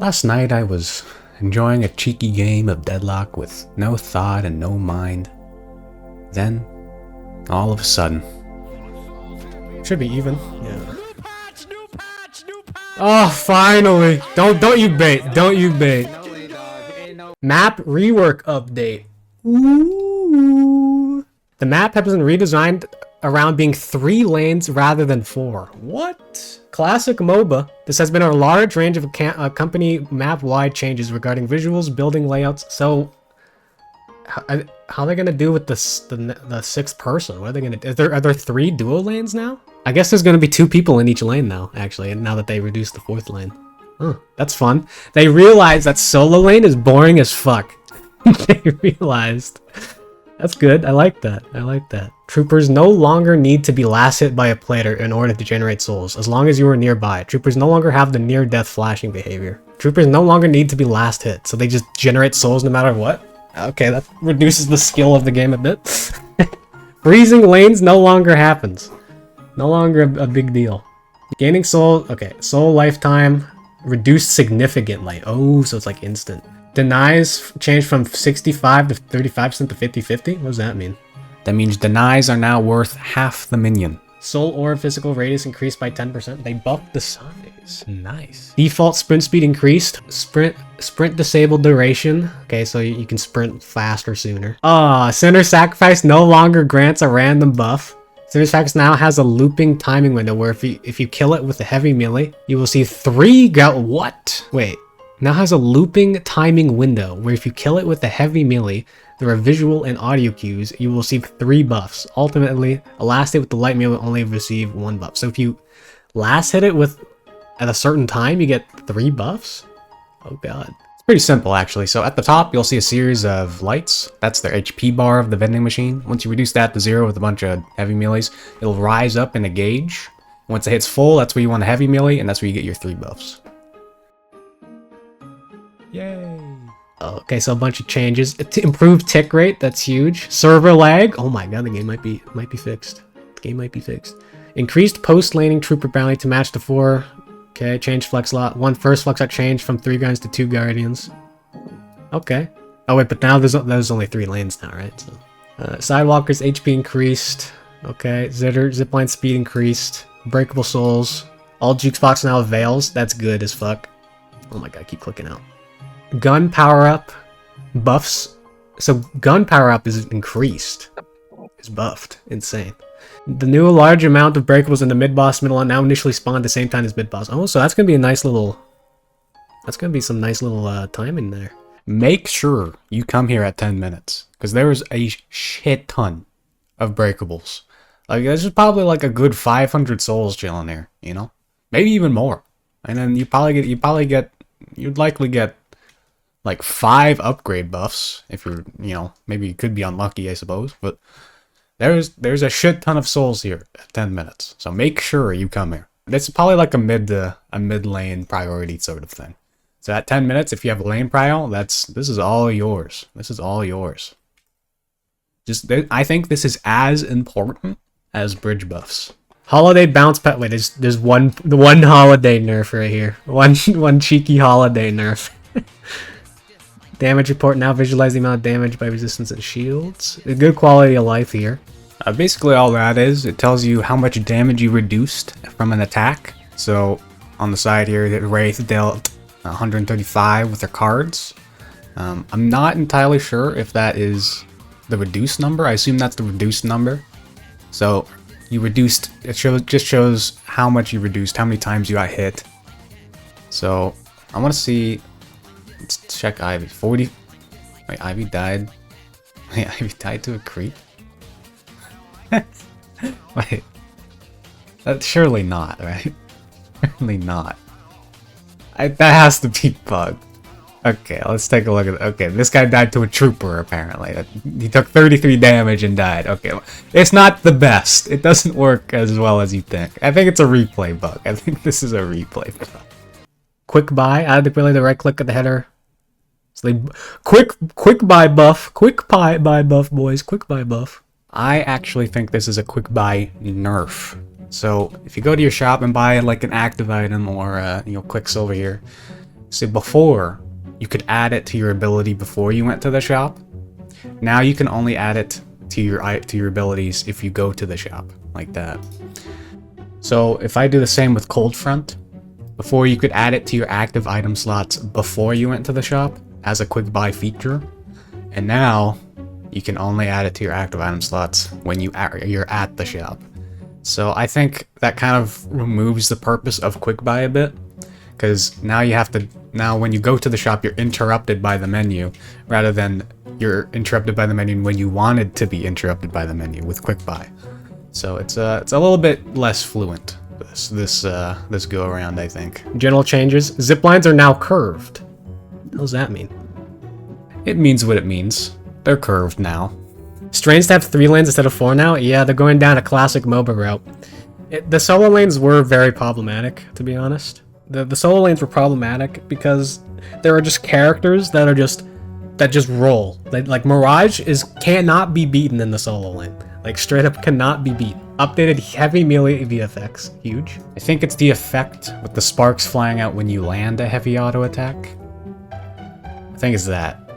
Last night I was enjoying a cheeky game of Deadlock with no thought and no mind. Then, all of a sudden... Should be even. Yeah. Oh, finally! Don't you bait. Don't you bait. Map rework update. Ooh. The map has been redesigned around being 3 lanes rather than 4. What? Classic MOBA. This has been a large range of company map-wide changes regarding visuals, building layouts. So, how are they gonna do with the 6th person? What are they gonna do? Are there 3 duo lanes now? I guess there's gonna be 2 people in each lane now, actually, and now that they reduced the 4th lane. Huh, that's fun. They realized that solo lane is boring as fuck. They realized. That's good. I like that. I like that. Troopers no longer need to be last hit by a player in order to generate souls, as long as you are nearby. Troopers no longer have the near-death flashing behavior. Troopers no longer need to be last hit, so they just generate souls no matter what. Okay, that reduces the skill of the game a bit. Freezing lanes no longer happens. No longer a big deal. Gaining soul, okay, soul lifetime reduced significantly. Oh, so it's like instant. Denies changed from 65 to 35% to 50-50? What does that mean? That means denies are now worth half the minion. Soul or physical radius increased by 10%. They buffed the size. Nice. Default sprint speed increased. Sprint disabled duration. Okay, so you can sprint faster sooner. Center Sacrifice no longer grants a random buff. Center Sacrifice now has a looping timing window where if you kill it with a heavy melee, you will see 3 what? Wait. Now has a looping timing window where if you kill it with a heavy melee, there are visual and audio cues, you will receive 3 buffs. Ultimately, a last hit with the light melee will only receive 1 buff. So if you last hit it with at a certain time, you get 3 buffs? Oh god. It's pretty simple actually. So at the top, you'll see a series of lights. That's their HP bar of the vending machine. Once you reduce that to 0 with a bunch of heavy melees, it'll rise up in a gauge. Once it hits full, that's where you want a heavy melee, and that's where you get your 3 buffs. Yay. Okay, so a bunch of changes. Improved tick rate, that's huge. Server lag. Oh my god, the game might be fixed. The game might be fixed. Increased post-laning trooper bounty to match the 4. Okay, change flex lot. 1 first flex lot changed from 3 guardians to 2 guardians. Okay. Oh wait, but now there's only 3 lanes now, right? So, Sidewalkers HP increased. Okay, zipline speed increased. Breakable souls. All juke spots now have veils. That's good as fuck. Oh my god, I keep clicking out. Gun power-up buffs. So gun power-up is increased. It's buffed. Insane. The new large amount of breakables in the mid-boss middle and now initially spawn at the same time as mid-boss. Oh, so that's gonna be a nice little... That's gonna be some nice little timing there. Make sure you come here at 10 minutes, because there is a shit ton of breakables. Like, there's probably like a good 500 souls chilling here, you know? Maybe even more. And then you'd likely get like 5 upgrade buffs if you're, you know, maybe you could be unlucky, I suppose, but there's a shit ton of souls here at 10 minutes. So make sure you come here. This is probably like a mid lane priority sort of thing. So at 10 minutes, if you have lane prio, this is all yours. This is all yours. I think this is as important as bridge buffs. Holiday bounce pet. Wait, there's one holiday nerf right here. One cheeky holiday nerf. Damage report now visualize the amount of damage by resistance and shields. A good quality of life here. Basically all that is, it tells you how much damage you reduced from an attack. So on the side here, the Wraith dealt 135 with their cards. I'm not entirely sure if that is the reduced number. I assume that's the reduced number. So you reduced, just shows how much you reduced, how many times you got hit. So I want to see. Let's check Ivy. 40. Wait, Ivy died. Wait, Ivy died to a creep? Wait. That's surely not, right? Surely not. That has to be bugged. Okay, let's take a look at it. Okay, this guy died to a trooper, apparently. He took 33 damage and died. Okay, it's not the best. It doesn't work as well as you think. I think it's a replay bug. I think this is a replay bug. Quick buy. Add the ability to right click at the header. So they quick buy buff. Quick buy buff, boys. Quick buy buff. I actually think this is a quick buy nerf. So if you go to your shop and buy like an active item or you know, quick silver here, So before, you could add it to your ability before you went to the shop. Now you can only add it to your abilities if you go to the shop, like that. So if I do the same with Cold Front, before you could add it to your active item slots before you went to the shop as a quick buy feature, and now you can only add it to your active item slots when you're at the shop. So I think that kind of removes the purpose of quick buy a bit, because now when you go to the shop, you're interrupted by the menu, rather than you're interrupted by the menu when you wanted to be interrupted by the menu with quick buy. So it's a little bit less fluent this go around, I think. General changes. Zip lines are now curved. What does that mean? It means what it means. They're curved now. Strange to have 3 lanes instead of 4 now. Yeah, they're going down a classic MOBA route. The solo lanes were very problematic, to be honest. The solo lanes were problematic because there are just characters that just roll. Like Mirage cannot be beaten in the solo lane. Like straight up cannot be beaten. Updated heavy melee VFX, huge. I think it's the effect with the sparks flying out when you land a heavy auto attack. I think it's that.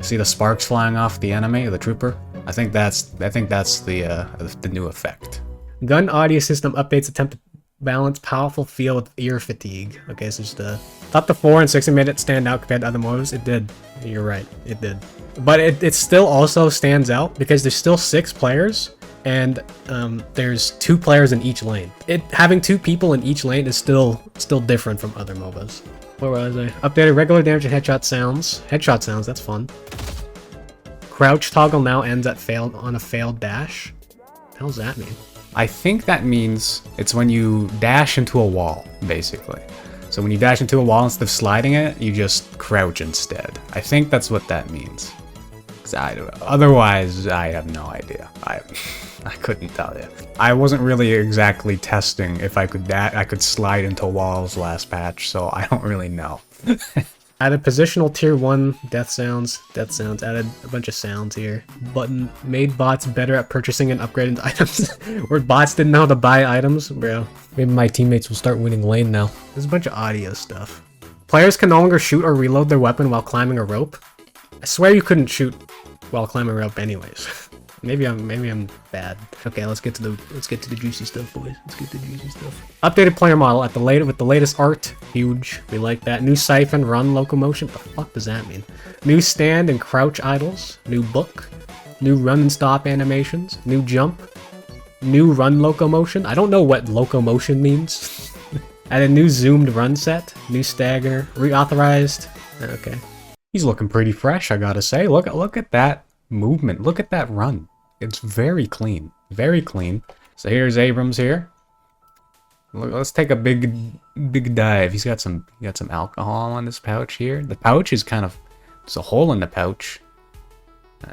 See the sparks flying off the enemy, the trooper? I think that's the new effect. Gun audio system updates attempt to balance powerful feel with ear fatigue. Okay, so just thought the 4 and 6 made it stand out compared to other modes. It did. You're right, it did. But it still also stands out because there's still 6 players and there's 2 players in each lane. Having 2 people in each lane is still different from other MOBAs. Where was I? Updated regular damage and headshot sounds. Headshot sounds, that's fun. Crouch toggle now ends at on a failed dash. What the hell does that mean? I think that means it's when you dash into a wall, basically. So when you dash into a wall, instead of sliding it, you just crouch instead. I think that's what that means. Otherwise, I have no idea. I couldn't tell you. I wasn't really exactly testing if I could slide into walls last patch, so I don't really know. Added positional tier 1 death sounds. Added a bunch of sounds here. Button made bots better at purchasing and upgrading items. Where bots didn't know how to buy items, bro. Maybe my teammates will start winning lane now. There's a bunch of audio stuff. Players can no longer shoot or reload their weapon while climbing a rope. I swear you couldn't shoot while climbing a rope anyways. Maybe I'm bad. Okay, let's get to the juicy stuff, boys. Let's get to the juicy stuff. Updated player model with the latest art. Huge. We like that. New siphon run locomotion. What the fuck does that mean? New stand and crouch idles. New book. New run and stop animations. New jump. New run locomotion. I don't know what locomotion means. Added new zoomed run set. New stagger. Reauthorized. Okay. He's looking pretty fresh, I gotta say. Look at that movement. Look at that run. It's very clean. Very clean. So here's Abrams here. Look, let's take a big dive. He's got some alcohol on his pouch here. The pouch is there's a hole in the pouch.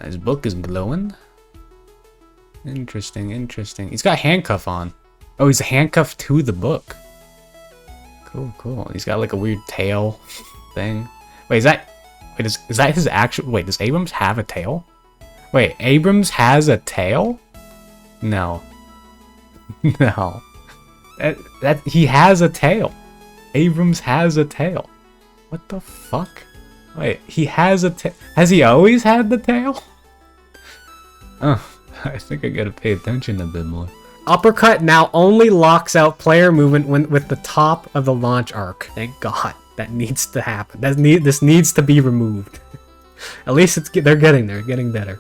His book is glowing. Interesting. He's got a handcuff on. Oh, he's handcuffed to the book. Cool. He's got like a weird tail thing. Wait, is that his actual... Wait, does Abrams have a tail? Wait, Abrams has a tail? No. No. That he has a tail. Abrams has a tail. What the fuck? Wait, he has a tail. Has he always had the tail? Oh, I think I gotta pay attention a bit more. Uppercut now only locks out player movement with the top of the launch arc. Thank God. That needs to happen. This needs to be removed. At least they're getting there, getting better.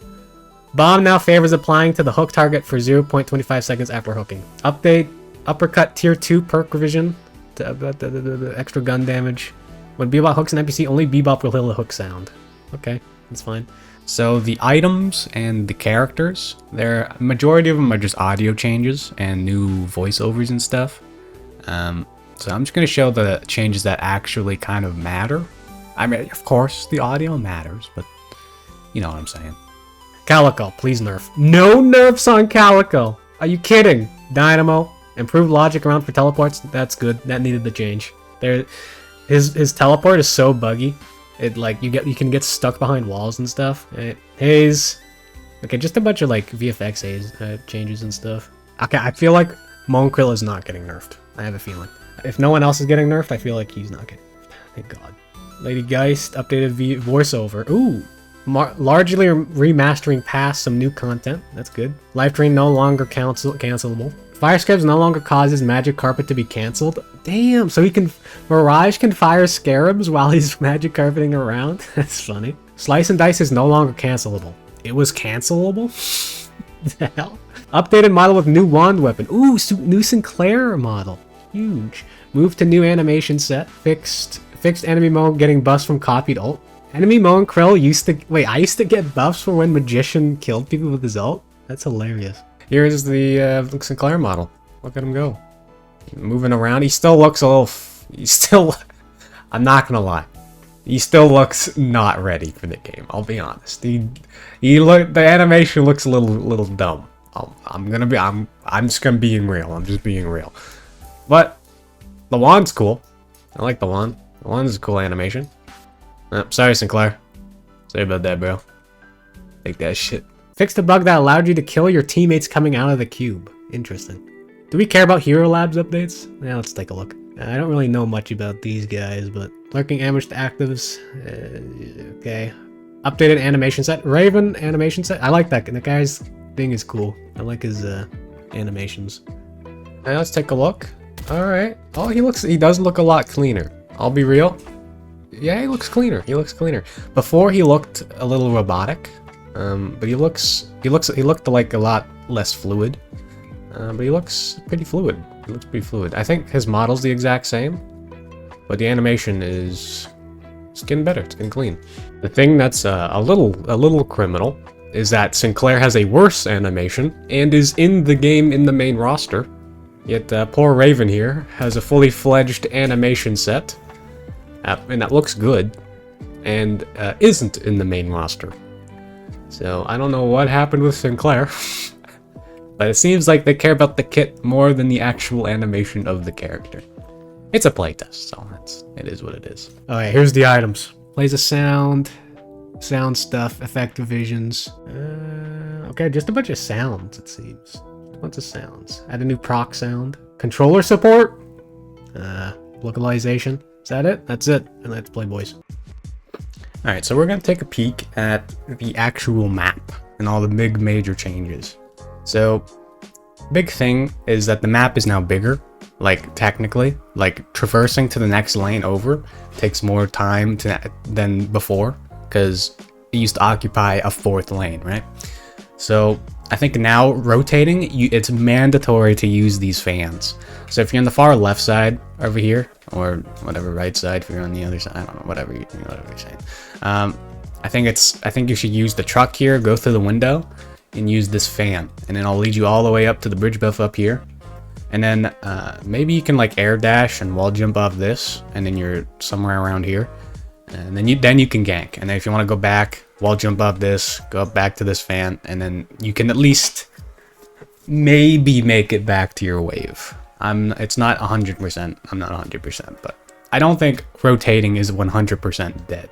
Bomb now favors applying to the hook target for 0.25 seconds after hooking. Update uppercut tier 2 perk revision to the extra gun damage. When Bebop hooks an NPC, only Bebop will hear the hook sound. Okay, that's fine. So the items and the characters, majority of them are just audio changes and new voiceovers and stuff. So I'm just going to show the changes that actually kind of matter. I mean, of course, the audio matters, but you know what I'm saying. Calico, please nerf. No nerfs on Calico. Are you kidding? Dynamo, improved logic around for teleports. That's good. That needed to change. His teleport is so buggy. It like you can get stuck behind walls and stuff. Haze. Okay, just a bunch of like VFX haze changes and stuff. Okay, I feel like Moncrill is not getting nerfed. I have a feeling. If no one else is getting nerfed, I feel like he's not getting nerfed. Thank God. Lady Geist, updated voiceover. Ooh. Largely remastering past some new content. That's good. Life Drain no longer cancelable. Fire Scarabs no longer causes Magic Carpet to be cancelled. Damn, so he can... Mirage can fire Scarabs while he's Magic Carpeting around? That's funny. Slice and Dice is no longer cancelable. It was cancelable? The hell? Updated model with new wand weapon. Ooh, new Sinclair model. Huge. Move to new animation set. Fixed enemy mode getting buffs from copied ult. Enemy Mo and Krill used to... Wait, I used to get buffs for when Magician killed people with his ult? That's hilarious. Here is the Sinclair model. Look at him go. Moving around. He still looks a little... He's still... I'm not gonna lie. He still looks not ready for the game. I'll be honest. The animation looks a little dumb. I'm just gonna being real. I'm just being real. But the wand's cool. I like the wand. The wand is a cool animation. Oh, sorry, Sinclair. Sorry about that, bro. Take that shit. Fixed a bug that allowed you to kill your teammates coming out of the cube. Interesting. Do we care about Hero Labs updates? Yeah, let's take a look. I don't really know much about these guys, but lurking ambush to actives. Okay. Updated animation set. Raven animation set. I like that. The guy's thing is cool. I like his animations. Now let's take a look. All right. Oh, he does look a lot cleaner. I'll be real. Yeah, he looks cleaner. He looks cleaner. Before he looked a little robotic, but he looked like a lot less fluid. But he looks pretty fluid. He looks pretty fluid. I think his model's the exact same, but the animation is getting better. It's getting clean. The thing that's a little criminal is that Sinclair has a worse animation and is in the game in the main roster. Yet poor Raven here has a fully fledged animation set. And that looks good, and isn't in the main roster. So I don't know what happened with Sinclair, but it seems like they care about the kit more than the actual animation of the character. It's a playtest, so it is what it is. Alright, here's the items. Plays a sound stuff, effect visions. Okay, just a bunch of sounds, it seems. A bunch of sounds. Add a new proc sound. Controller support? Localization. Is that it? That's it. And let's play, boys. Alright, so we're going to take a peek at the actual map and all the big major changes. So, big thing is that the map is now bigger. Like, technically. Like, traversing to the next lane over takes more time than before. Because it used to occupy a fourth lane, right? So, I think now rotating, it's mandatory to use these fans. So if you're on the far left side over here, or whatever right side if you're on the other side, I don't know, whatever you're saying. I think you should use the truck here, go through the window, and use this fan, and then I'll lead you all the way up to the bridge buff up here, and then maybe you can like air dash and wall jump off this, and then you're somewhere around here, and then you can gank, and then if you want to go back, wall jump up this, go up back to this fan, and then you can at least maybe make it back to your wave. It's not 100%. I'm not 100%, but I don't think rotating is 100% dead.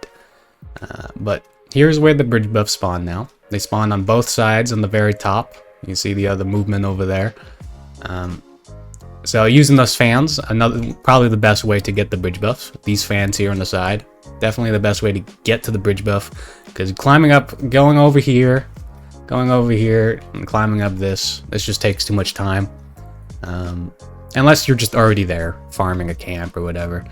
But here's where the bridge buffs spawn now. They spawn on both sides on the very top. You can see the other movement over there. So using those fans, probably the best way to get the bridge buffs. These fans here on the side, definitely the best way to get to the bridge buff, because climbing up, going over here, and climbing up this just takes too much time. Unless you're just already there, farming a camp or whatever.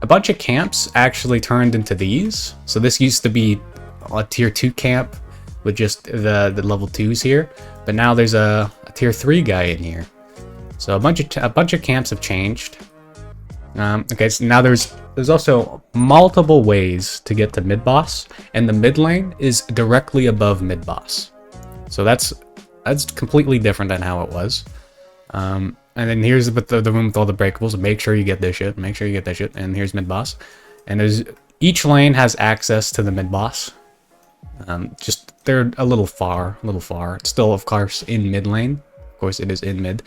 A bunch of camps actually turned into these. So this used to be a tier 2 camp with just the level 2s here, but now there's a tier 3 guy in here. So a bunch of camps have changed. Okay, so now there's also multiple ways to get to mid boss, and the mid lane is directly above mid boss. So that's completely different than how it was. And then here's the room with all the breakables. Make sure you get this shit. Make sure you get that shit. And here's mid boss. And each lane has access to the mid boss. Just they're a little far. It's still, of course, in mid lane. Of course, it is in mid.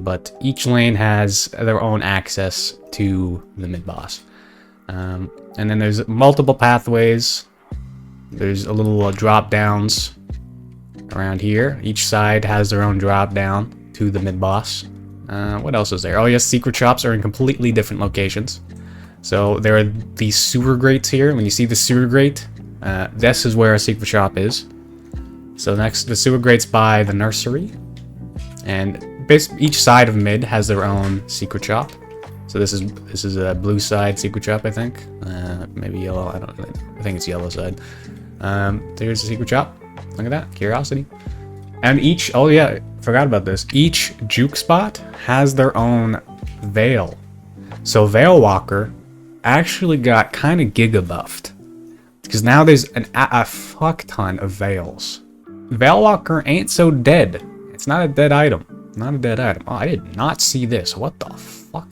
But each lane has their own access to the mid boss. And then there's multiple pathways. There's a little drop downs around here. Each side has their own drop down to the mid boss. What else is there? Oh yes, secret shops are in completely different locations. So there are these sewer grates here. When you see the sewer grate, this is where a secret shop is. So next, the sewer grate's by the nursery. And each side of mid has their own secret shop. So this is a blue side secret shop, I think. Maybe yellow. I don't know. I think it's yellow side. There's a secret shop. Look at that. Curiosity. And each... Oh, yeah. Forgot about this. Each juke spot has their own veil. So Veil Walker actually got kind of giga buffed. Because now there's a fuck ton of veils. Veil Walker ain't so dead. It's not a dead item. Not a dead item. Oh, I did not see this. What the fuck?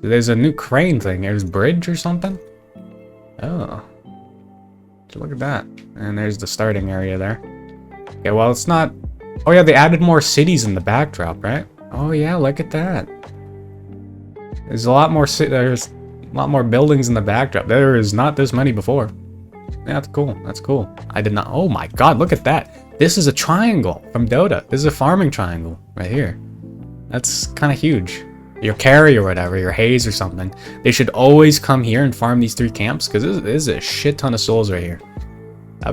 There's a new crane thing. There's bridge or something. Oh. So look at that. And there's the starting area there. Okay, well, it's not... Oh, yeah, they added more cities in the backdrop, right? Oh, yeah, look at that. There's a lot more... There's a lot more buildings in the backdrop. There is not this many before. Yeah, that's cool. That's cool. I did not... Oh, my God, look at that. This is a triangle from Dota. This is a farming triangle right here. That's kind of huge. Your carry or whatever, your haze or something, they should always come here and farm these 3 camps, because this is a shit ton of souls right here.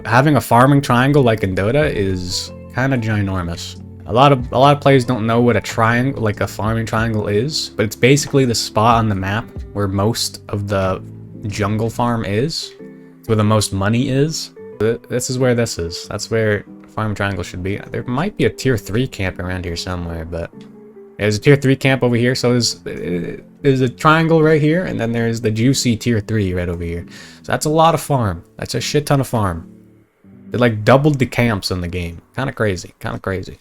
Having a farming triangle like in Dota is kind of ginormous. A lot of players don't know what a triangle, like a farming triangle is, but it's basically the spot on the map where most of the jungle farm is. It's where the most money is. This is where this is. That's where farming triangle should be. There might be a tier 3 camp around here somewhere, but... There's a tier 3 camp over here, so there's a triangle right here, and then there's the juicy tier 3 right over here. So that's a lot of farm. That's a shit ton of farm. They like doubled the camps in the game. Kind of crazy. Kind of crazy.